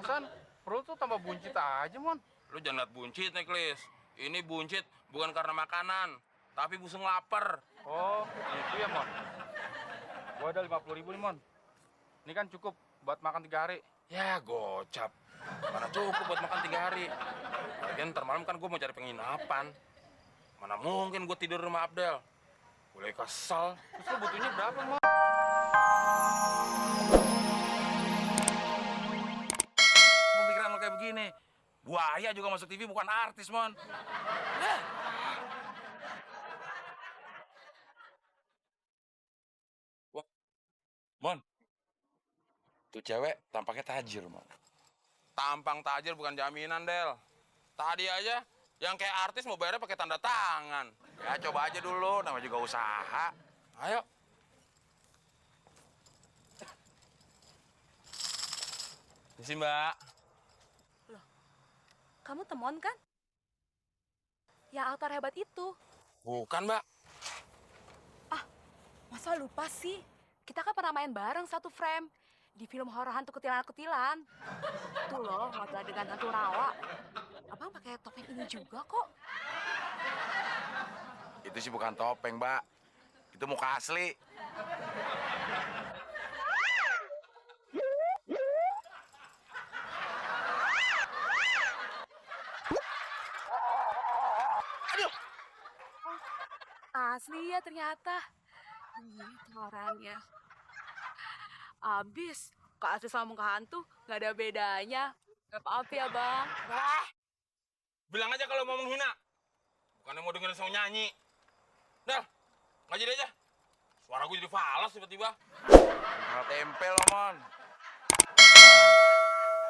Perasaan perut tuh tambah buncit aja, Mon. Lu jangan liat buncit nih, Klis. Ini buncit bukan karena makanan, tapi busung lapar. Oh, gitu ya, Mon. Gua ada 50.000 nih, Mon. Ini kan cukup buat makan 3 hari. Ya, gocap. Mana cukup buat makan 3 hari. Lagian ntar malam kan gue mau cari penginapan. Mana mungkin gue tidur rumah Abdel. Boleh kesel. Terus lu butuhnya berapa, Mon? Pemikiran lo kayak begini. Buaya juga masuk TV bukan artis, Mon. Nah. Wah, Mon. Tuh cewek tampaknya tajir, Mon. Tampang tajir bukan jaminan, Del. Tadi aja yang kayak artis mau bayarnya pakai tanda tangan. Ya coba aja dulu, namanya juga usaha. Ayo. Ini sih, Mbak. Loh, kamu temon kan? Yang aktor hebat itu. Bukan, Mbak. Masa lupa sih? Kita kan pernah main bareng satu frame di film horor hantu kutilan-kutilan. Itu loh, model dengan hantu rawa. Abang pakai topeng ini juga kok. Itu sih bukan topeng, Mbak. Itu muka asli. Aduh. Asli ya ternyata. Itu orangnya. Abis, Kak Asli sama muka hantu nggak ada bedanya. Maaf ya, Bang. Wah. Bilang aja kalau mau menghina. Bukannya mau dengerin sama nyanyi. Dah, nggak jadi aja. Suara gue jadi falas tiba-tiba. Malah tempel lo, Mon.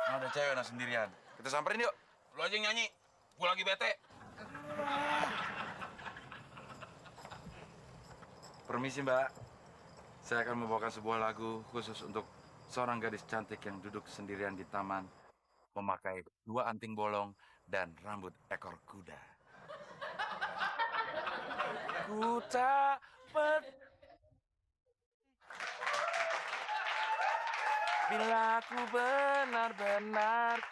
Nah, ada cewek nah sendirian. Kita samperin yuk. Lu aja yang nyanyi. Gue lagi bete. Permisi, Mbak. Saya akan membawakan sebuah lagu khusus untuk seorang gadis cantik yang duduk sendirian di taman, memakai 2 anting bolong dan rambut ekor kuda. Ku tak bila ku benar-benar.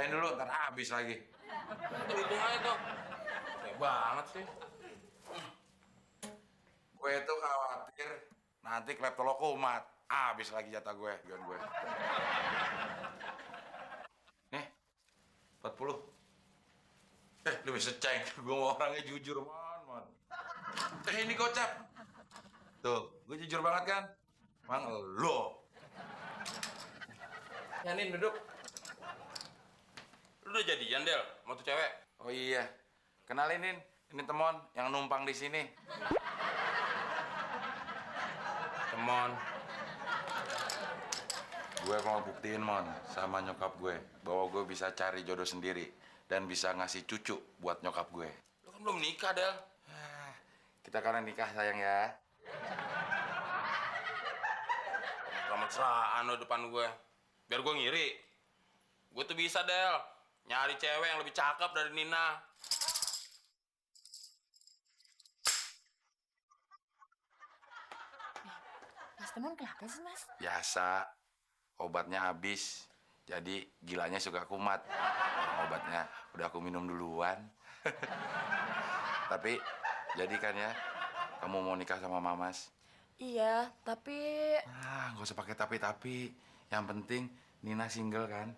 Saya dulu, ntar habis lagi. Hitung aja tuh. Kayak banget sih. Gue tuh khawatir nanti kleptolo kumat. Habis lagi jatah gue, gion gue. Nih, 40. Lu bisa ceng. Gue mau orangnya jujur, Mon. Ini gocap. Tuh, gue jujur banget kan? Mang lo. Ya, Nin, duduk. Lu udah jadian, Del, sama tuh cewek? Oh iya, kenalin ini temen yang numpang di sini. Temon. Gue mau buktiin, Mon, sama nyokap gue bahwa gue bisa cari jodoh sendiri dan bisa ngasih cucu buat nyokap gue. Lu kan belum nikah, Del. Kita karena nikah, sayang ya. Mesraan lo depan gue. Biar gue ngiri. Gue tuh bisa, Del. Nyari cewek yang lebih cakep dari Nina. Mas Temon kenapa sih, Mas? Biasa, obatnya habis. Jadi gilanya suka kumat. Obatnya udah aku minum duluan. Tapi jadikan ya, kamu mau nikah sama Mamas. Iya, tapi... Nggak usah pakai tapi. Yang penting Nina single kan?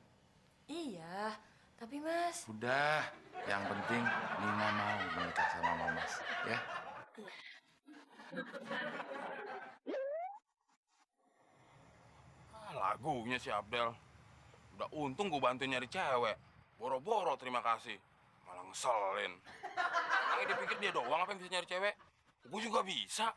Iya, tapi Mas... Udah, yang penting Nina mau menikah sama Mamas, ya? Lagunya si Abdel. Udah untung gue bantuin nyari cewek. Boro-boro terima kasih. Malah ngeselin. Kayak dia pikir dia doang apa yang bisa nyari cewek. Gue juga bisa.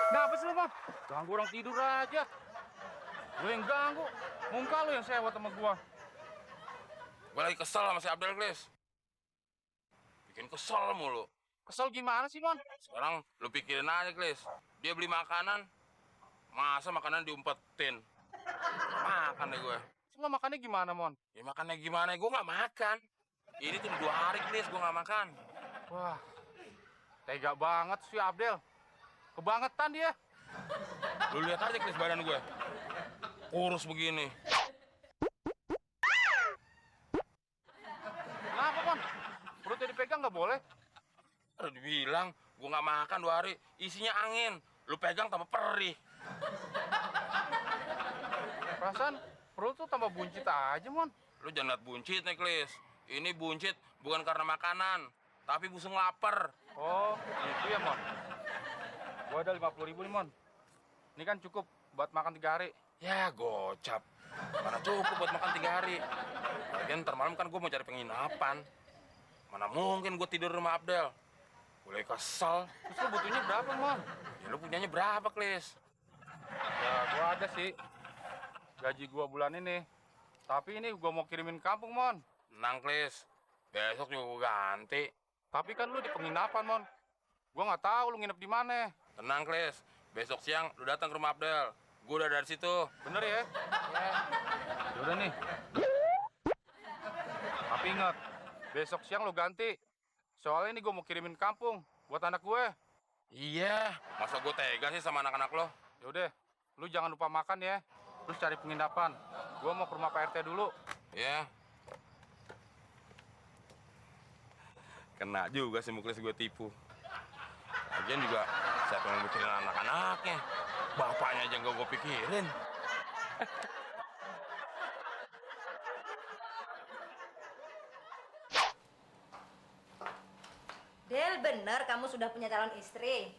Kenapa sih lu, Mon? Ganggu orang tidur aja. Gue yang ganggu. Muka lu yang sewot sama gua. Gue lagi kesel sama si Abdel, Glis. Bikin kesel mulu. Kesel gimana sih, Mon? Sekarang lu pikirin aja, Glis. Dia beli makanan, masa makanan diumpetin. Makan deh gue. Semua makannya gimana, Mon? Ya makannya gimana? Gue nggak makan. Ini tuh 2 hari, Glis, gue nggak makan. Wah, Tega banget sih Abdel. Kebangetan dia. Lu lihat aja Klis badan gue. Kurus begini. Kenapa, Mon? Perutnya dipegang nggak boleh? Udah dibilang, gue nggak makan 2 hari, isinya angin. Lu pegang tambah perih. Perasaan perut tuh tambah buncit aja, Mon. Lu jangan liat buncit nih, Klis. Ini buncit bukan karena makanan, tapi busung lapar. Oh, itu ya, Mon. Gua ada 50.000 nih, Mon. Ini kan cukup buat makan 3 hari. Ya, gocap. Mana cukup buat makan 3 hari. Lagian ntar malam kan gue mau cari penginapan. Mana mungkin gue tidur rumah Abdel. Boleh kesel. Terus lu butuhnya berapa, Mon? Ya lu punyanya berapa, Klis? Ya, gua ada sih. Gaji gua bulan ini. Tapi ini gua mau kirimin ke kampung, Mon. Tenang, Klis. Besok juga gue ganti. Tapi kan lu di penginapan, Mon. Gua nggak tahu lu nginep di mana. Tenang, Klis. Besok siang lu datang ke rumah Abdel. Gue udah dari situ. Bener ya? Ya udah nih. Tapi ingat, besok siang lu ganti. Soalnya ini gua mau kirimin ke kampung buat anak gue. Iya. Masa gue tega sih sama anak-anak lo? Ya udah, lu jangan lupa makan ya. Terus cari penginapan. Gua mau ke rumah Pak RT dulu. Ya. Kena juga sih Muklis gue tipu. Lagian juga siapa yang mikirin anak-anaknya? Bapaknya aja nggak gue pikirin. Del, bener kamu sudah punya calon istri.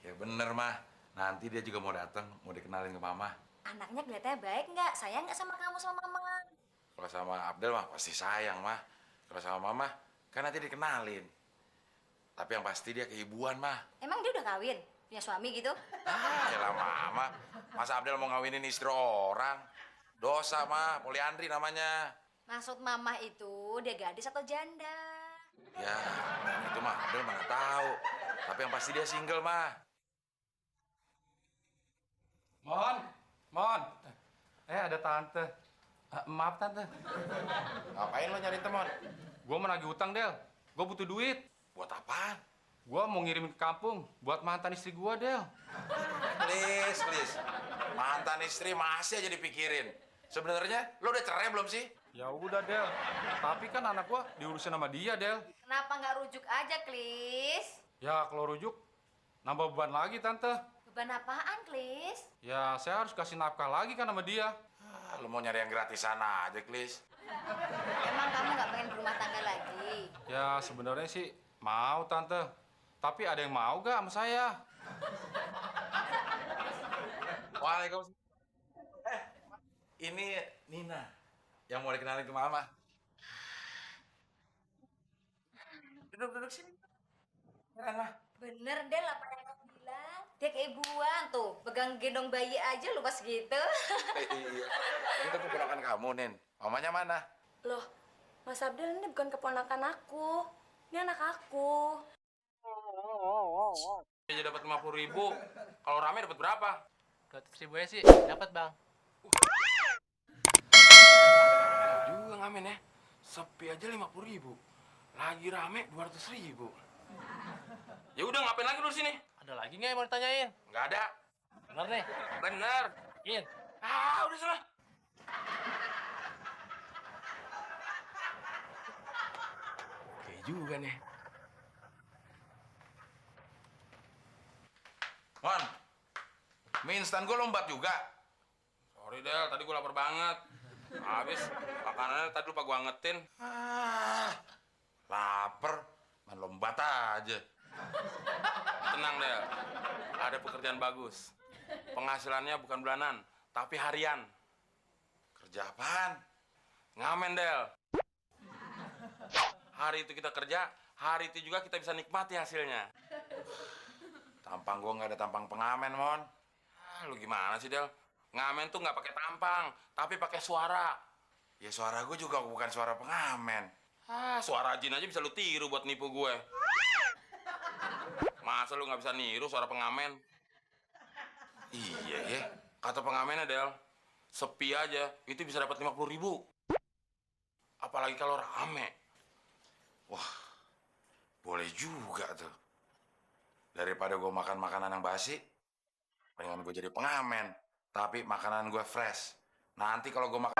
Ya bener, mah. Nanti dia juga mau datang, mau dikenalin ke mama. Anaknya kelihatannya baik nggak? Sayang nggak sama kamu sama mama? Kalau sama Abdel mah pasti sayang, mah. Kalau sama mama, kan nanti dikenalin. Tapi yang pasti dia keibuan, mah. Emang dia udah kawin? Punya suami gitu? Yalah, mama. Masa Abdel mau ngawinin istri orang? Dosa, mah. Poliandri namanya. Maksud mama itu dia gadis atau janda? Ya, itu mah Abdel mana tahu. Tapi yang pasti dia single, mah. Mon. Ada tante. Maaf, tante. Ngapain lo nyari teman? Gua mau nagih utang, Del. Gua butuh duit. Buat apaan? Gua mau ngirimin ke kampung buat mantan istri gua, Del. Please. Mantan istri masih aja dipikirin. Sebenarnya lo udah cerai belum sih? Ya udah, Del. Tapi kan anak gua diurusin sama dia, Del. Kenapa nggak rujuk aja, Klis? Ya kalau rujuk nambah beban lagi, tante. Beban apaan, Klis? Ya saya harus kasih nafkah lagi kan sama dia. Lo mau nyari yang gratisan aja, Klis. Emang kamu nggak pengen berumah tangga lagi? Ya sebenarnya sih mau, tante. Tapi ada yang mau gak sama saya? Waalaikumsalam. Ini Nina yang mau dikenalin ke mama. Duduk sini. Lah. Bener, Del, apa yang kamu bilang? Dia keibuan tuh, pegang gendong bayi aja lu pas gitu. Iya. Itu keponakan kamu, Nin. Mamanya mana? Loh, Mas Abdel ini bukan keponakan aku. Ini anak aku. Aja dapat 50.000. Kalau rame dapat berapa? 200.000 sih dapat bang. Juga ngamen ya. Sepi aja 50.000. Lagi rame 200.000. Ya udah ngapain lagi lu sini? Ada lagi nggak yang mau ditanyain? Nggak ada. Bener nih. Bener. Yakin? Udah salah. Oke juga nih. Mon, mie instan gue lombat juga. Sorry Del, tadi gue lapar banget. Habis makanannya tadi lupa gue angetin. Lapar, main lombat aja. Tenang Del, ada pekerjaan bagus. Penghasilannya bukan bulanan, tapi harian. Kerja apaan? Ngamen Del. Hari itu kita kerja, hari itu juga kita bisa nikmati hasilnya. Tampang gue nggak ada tampang pengamen, Mon. Lu gimana sih Del? Ngamen tuh nggak pakai tampang, tapi pakai suara. Ya suara gue juga bukan suara pengamen. Suara jin aja bisa lu tiru buat nipu gue. Masa lu nggak bisa niru suara pengamen? Iya ya. Kata pengamennya Del, sepi aja itu bisa dapat 50.000. Apalagi kalau rame. Wah, boleh juga tuh. Daripada gue makan makanan yang basi, mendingan gue jadi pengamen. Tapi makanan gue fresh. Nanti kalau gue makan